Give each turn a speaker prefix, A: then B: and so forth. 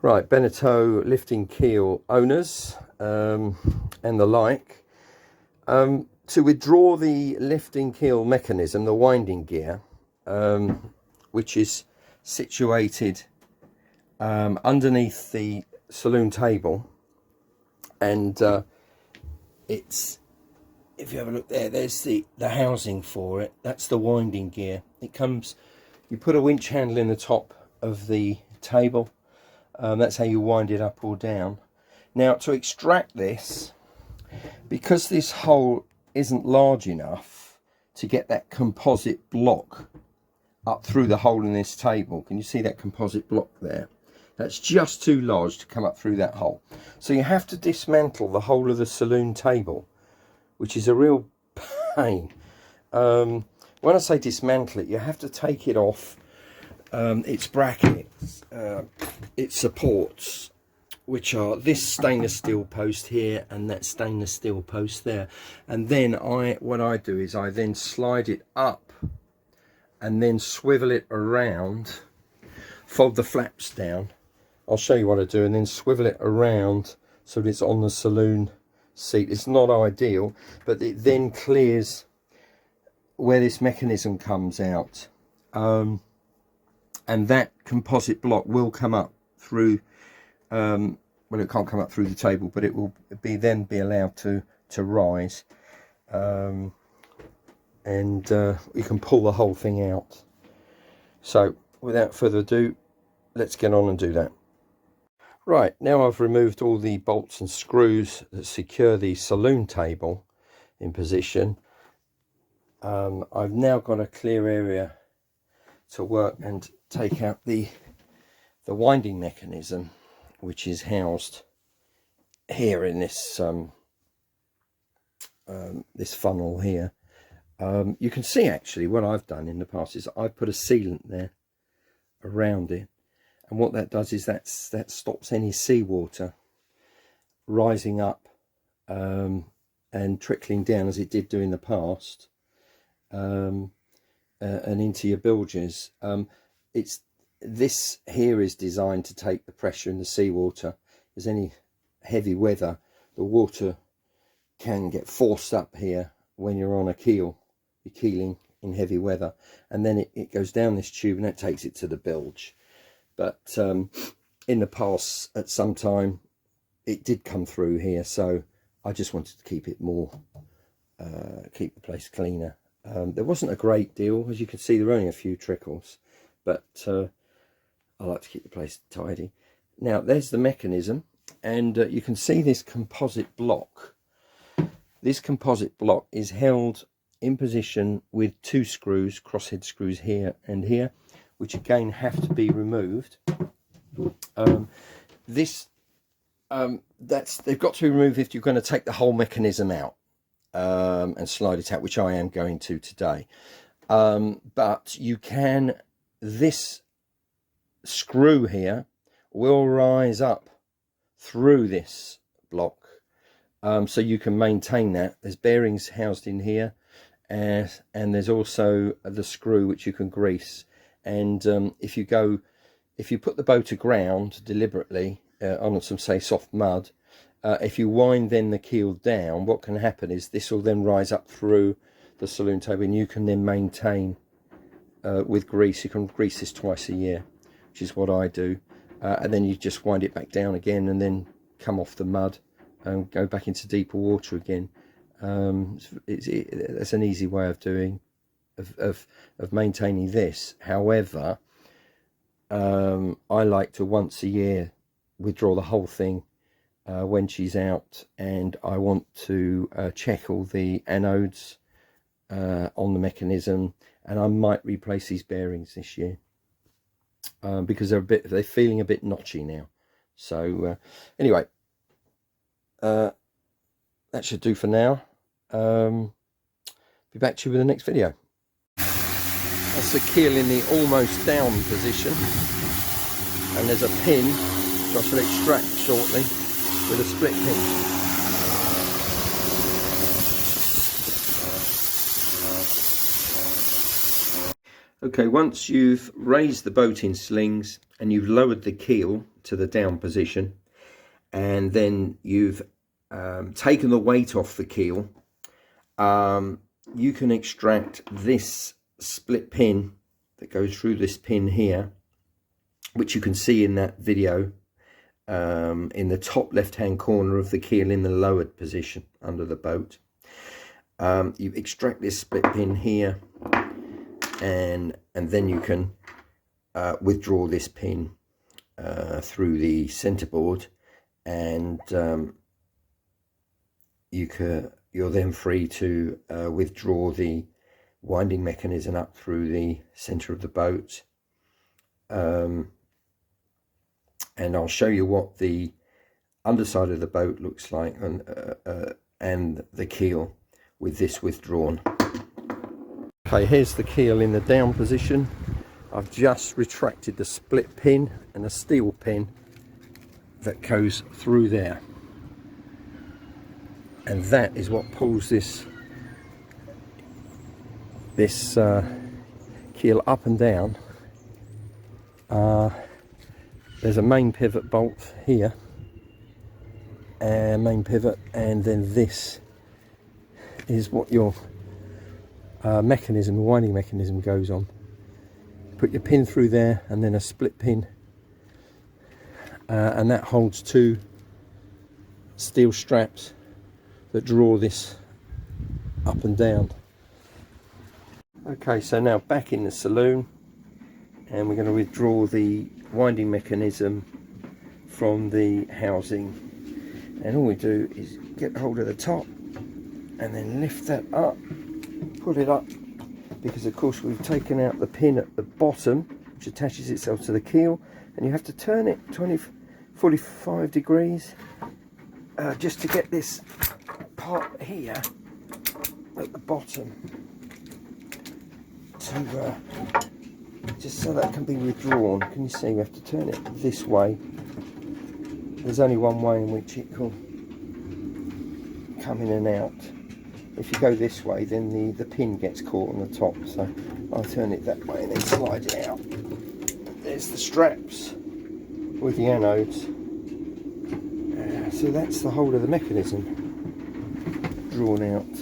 A: Right, Beneteau lifting keel owners and the like. To withdraw the lifting keel mechanism, the winding gear, which is situated underneath the saloon table, and it's, if you have a look there, there's the housing for it. That's the winding gear. It comes, you put a winch handle in the top of the table. That's how you wind it up or down. Now, to extract this, because this hole isn't large enough to get that composite block up through the hole in this table, can you see that composite block there? That's just too large to come up through that hole. So you have to dismantle the whole of the saloon table, which is a real pain. When I say dismantle it, you have to take it off its brackets, its supports, which are this stainless steel post here and that stainless steel post there. And then what I do is I then slide it up and then swivel it around, fold the flaps down. I'll show you what I do, and then swivel it around so that it's on the saloon seat. It's not ideal, but it then clears where this mechanism comes out. And that composite block will come up through, well, it can't come up through the table, but it will then be allowed to rise, and you can pull the whole thing out. So without further ado, let's get on and do that. Right, now I've removed all the bolts and screws that secure the saloon table in position. I've now got a clear area to work and take out the winding mechanism, which is housed here in this this funnel here. You can see actually what I've done in the past is I've put a sealant there around it, and what that does is that stops any seawater rising up and trickling down as it did do in the past, and into your bilges. This here is designed to take the pressure in the seawater. If there's any heavy weather, the water can get forced up here when you're on a keel. You're keeling in heavy weather, and then it goes down this tube and that takes it to the bilge. But in the past, at some time, it did come through here, so I just wanted to keep it more, keep the place cleaner. There wasn't a great deal, as you can see. There were only a few trickles, but I like to keep the place tidy. Now there's the mechanism, and you can see this composite block. This composite block is held in position with two screws, crosshead screws here and here, which again have to be removed. They've got to be removed if you're going to take the whole mechanism out and slide it out, which I am going to today. But you can, this screw here will rise up through this block, so you can maintain that. There's bearings housed in here, and there's also the screw which you can grease. And if you put the boat aground deliberately on some, say, soft mud, if you wind then the keel down, what can happen is this will then rise up through the saloon table, and you can then maintain with grease. You can grease this twice a year, which is what I do, and then you just wind it back down again and then come off the mud and go back into deeper water again. That's an easy way of doing of maintaining this. However, I like to once a year withdraw the whole thing when she's out, and I want to check all the anodes on the mechanism, and I might replace these bearings this year because they're feeling a bit notchy now. So anyway, that should do for now. Be back to you with the next video. That's the keel in the almost down position, and there's a pin which I shall extract shortly with a split pin. Okay, once you've raised the boat in slings and you've lowered the keel to the down position, and then you've taken the weight off the keel, you can extract this split pin that goes through this pin here, which you can see in that video, in the top left hand corner of the keel in the lowered position under the boat. You extract this split pin here, and then you can withdraw this pin through the centerboard, and you're then free to withdraw the winding mechanism up through the center of the boat. And I'll show you what the underside of the boat looks like, and the keel with this withdrawn. Okay, here's the keel in the down position. I've just retracted the split pin and a steel pin that goes through there, and that is what pulls this keel up and down. There's a main pivot bolt here, and main pivot, and then this is what your mechanism, winding mechanism, goes on. Put your pin through there, and then a split pin, and that holds two steel straps that draw this up and down. Okay, so now back in the saloon, and we're going to withdraw the winding mechanism from the housing, and all we do is get hold of the top and then lift that up, pull it up, because of course we've taken out the pin at the bottom which attaches itself to the keel, and you have to turn it 45 degrees just to get this part here at the bottom to just so that can be withdrawn. Can you see we have to turn it this way? There's only one way in which it can come in and out. If you go this way, then the pin gets caught on the top, so I'll turn it that way and then slide it out. There's the straps with the anodes. So that's the whole of the mechanism drawn out.